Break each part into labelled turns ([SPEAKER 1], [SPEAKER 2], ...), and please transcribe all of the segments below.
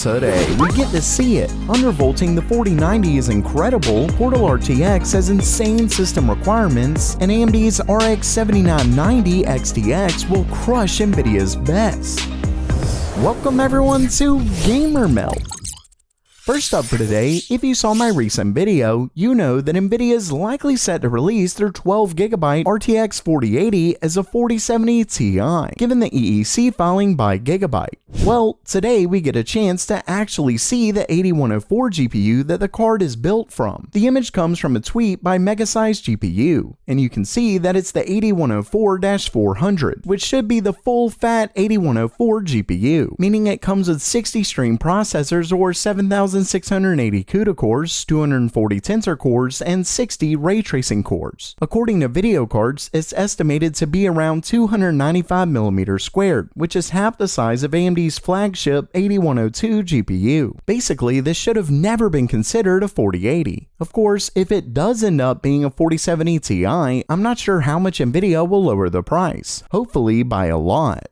[SPEAKER 1] Today, we get to see it. Undervolting the 4090 is incredible, Protal RTX has insane system requirements, and AMD's RX 7990 XTX will crush Nvidia's best. Welcome everyone to Gamer Melt. First up for today, if you saw my recent video, you know that Nvidia is likely set to release their 12GB RTX 4080 as a 4070 Ti, given the EEC filing by Gigabyte. Well, today we get a chance to actually see the 8104 GPU that the card is built from. The image comes from a tweet by Megasize GPU, and you can see that it's the 8104-400, which should be the full fat 8104 GPU, meaning it comes with 60 stream processors or 7,680 CUDA cores, 240 tensor cores, and 60 ray tracing cores. According to video cards, it's estimated to be around 295mm squared, which is half the size of AMD's flagship 8102 GPU. Basically, this should have never been considered a 4080. Of course, if it does end up being a 4070 Ti, I'm not sure how much Nvidia will lower the price. Hopefully by a lot.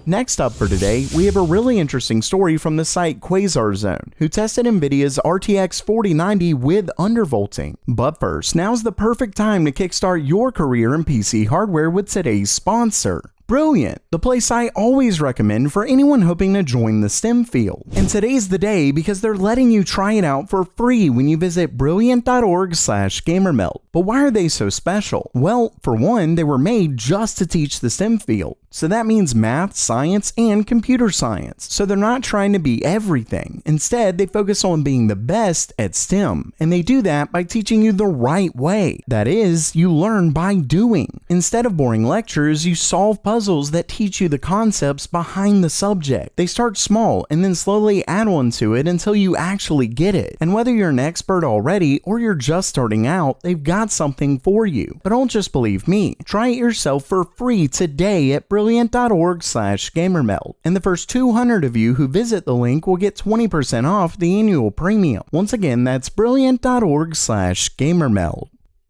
[SPEAKER 1] Next up for today, we have a really interesting story from the site Quasar Zone, who tested Nvidia's RTX 4090 with undervolting. But first, now's the perfect time to kickstart your career in PC hardware with today's sponsor, Brilliant, the place I always recommend for anyone hoping to join the STEM field. And today's the day because they're letting you try it out for free when you visit brilliant.org/gamermelt. But why are they so special? Well, for one, they were made just to teach the STEM field. So that means math, science, and computer science. So they're not trying to be everything. Instead, they focus on being the best at STEM. And they do that by teaching you the right way. That is, you learn by doing. Instead of boring lectures, you solve puzzles that teach you the concepts behind the subject. They start small and then slowly add on to it until you actually get it. And whether you're an expert already or you're just starting out, they've got something for you. But don't just believe me. Try it yourself for free today at brilliant.org/gamermelt. And the first 200 of you who visit the link will get 20% off the annual premium. Once again, that's brilliant.org/gamermelt.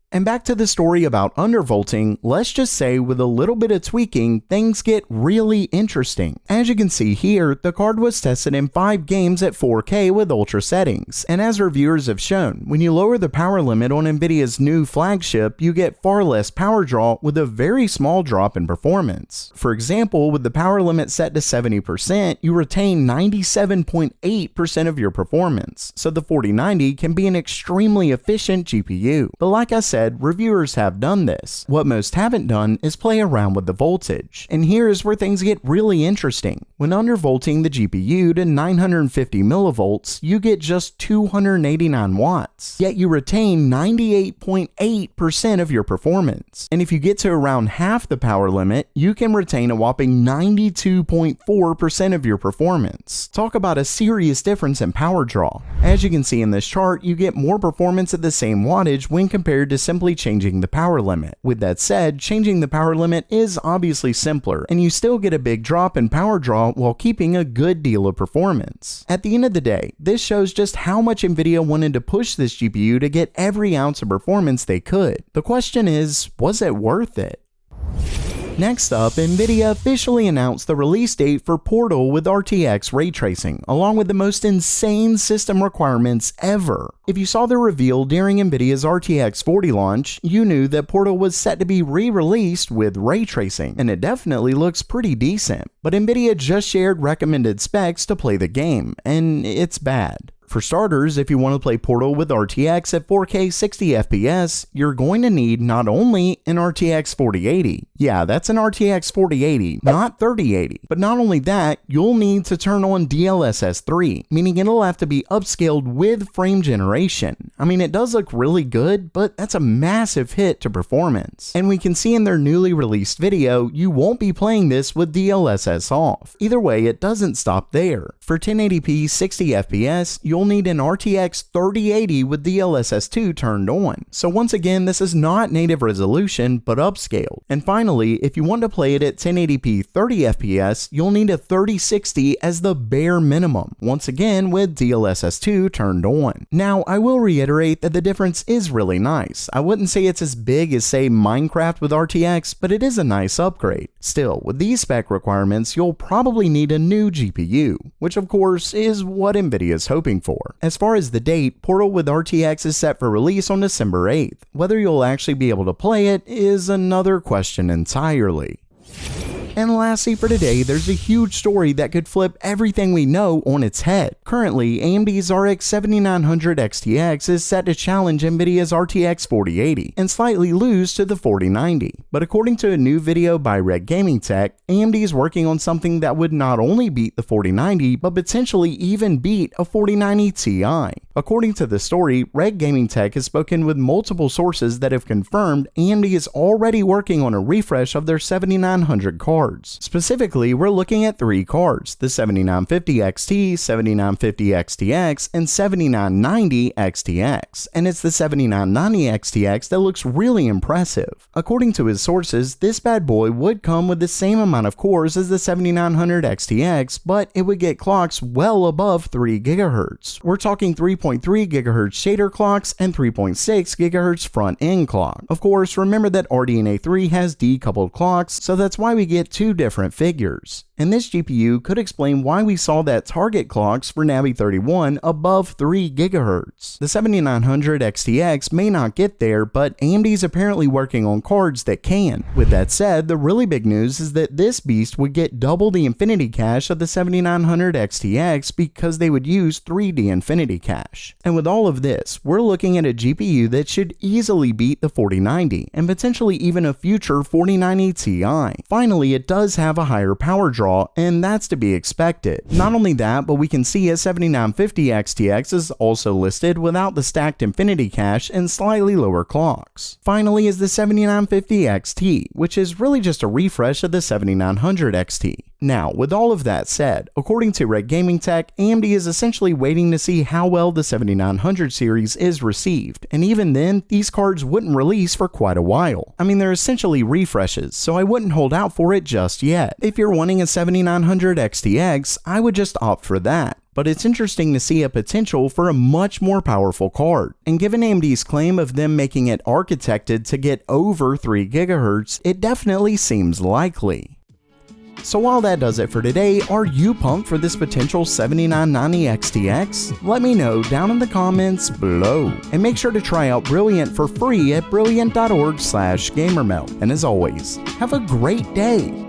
[SPEAKER 1] And back to the story about undervolting, let's just say with a little bit of tweaking, things get really interesting. As you can see here, the card was tested in 5 games at 4K with ultra settings, and as reviewers have shown, when you lower the power limit on Nvidia's new flagship, you get far less power draw with a very small drop in performance. For example, with the power limit set to 70%, you retain 97.8% of your performance, so the 4090 can be an extremely efficient GPU. But like I said, reviewers have done this. What most haven't done is play around with the voltage. And here's where things get really interesting. When undervolting the GPU to 950 millivolts, you get just 289 watts, yet you retain 98.8% of your performance. And if you get to around half the power limit, you can retain a whopping 92.4% of your performance. Talk about a serious difference in power draw. As you can see in this chart, you get more performance at the same wattage when compared to simply changing the power limit. With that said, changing the power limit is obviously simpler, and you still get a big drop in power draw while keeping a good deal of performance. At the end of the day, this shows just how much Nvidia wanted to push this GPU to get every ounce of performance they could. The question is, was it worth it? Next up, Nvidia officially announced the release date for Protal with RTX ray tracing, along with the most insane system requirements ever. If you saw the reveal during Nvidia's RTX 40 launch, you knew that Protal was set to be re-released with ray tracing, and it definitely looks pretty decent. But Nvidia just shared recommended specs to play the game, and it's bad. For starters, if you want to play Protal with RTX at 4K 60fps, you're going to need not only an RTX 4080, yeah, that's an RTX 4080, not 3080, but not only that, you'll need to turn on DLSS 3, meaning it'll have to be upscaled with frame generation. I mean, it does look really good, but that's a massive hit to performance. And we can see in their newly released video, you won't be playing this with DLSS off. Either way, it doesn't stop there. For 1080p 60fps, you'll you'll need an RTX 3080 with DLSS 2 turned on. So once again, this is not native resolution, but upscaled. And finally, if you want to play it at 1080p 30 FPS, you'll need a 3060 as the bare minimum, once again with DLSS 2 turned on. Now, I will reiterate that the difference is really nice. I wouldn't say it's as big as, say, Minecraft with RTX, but it is a nice upgrade. Still, with these spec requirements, you'll probably need a new GPU, which of course is what Nvidia is hoping for. As far as the date, Portal with RTX is set for release on December 8th. Whether you'll actually be able to play it is another question entirely. And lastly for today, there's a huge story that could flip everything we know on its head. Currently, AMD's RX 7900 XTX is set to challenge Nvidia's RTX 4080 and slightly lose to the 4090. But according to a new video by Red Gaming Tech, AMD is working on something that would not only beat the 4090, but potentially even beat a 4090 Ti. According to the story, Red Gaming Tech has spoken with multiple sources that have confirmed AMD is already working on a refresh of their 7900 cards. Specifically, we're looking at 3 cards, the 7950 XT, 7950 XTX, and 7990 XTX. And it's the 7990 XTX that looks really impressive. According to his sources, this bad boy would come with the same amount of cores as the 7900 XTX, but it would get clocks well above 3 GHz. We're talking 3.3 GHz shader clocks and 3.6 GHz front-end clock. Of course, remember that RDNA 3 has decoupled clocks, so that's why we get 2 different figures. And this GPU could explain why we saw that target clocks for Navi 31 above 3 GHz. The 7900 XTX may not get there, but AMD is apparently working on cards that can. With that said, the really big news is that this beast would get double the Infinity Cache of the 7900 XTX because they would use 3D Infinity Cache. And with all of this, we're looking at a GPU that should easily beat the 4090 and potentially even a future 4090 Ti. Finally, it does have a higher power draw, and that's to be expected. Not only that, but we can see a 7950 XTX is also listed without the stacked Infinity Cache and slightly lower clocks. Finally is the 7950 XT, which is really just a refresh of the 7900 XT. Now, with all of that said, according to Red Gaming Tech, AMD is essentially waiting to see how well the 7900 series is received, and even then, these cards wouldn't release for quite a while. I mean, they're essentially refreshes, so I wouldn't hold out for it just yet. If you're wanting a 7900 XTX, I would just opt for that. But it's interesting to see a potential for a much more powerful card. And given AMD's claim of them making it architected to get over 3 GHz, it definitely seems likely. So while that does it for today, are you pumped for this potential 7990 XTX? Let me know down in the comments below. And make sure to try out Brilliant for free at brilliant.org/gamermelt. And as always, have a great day.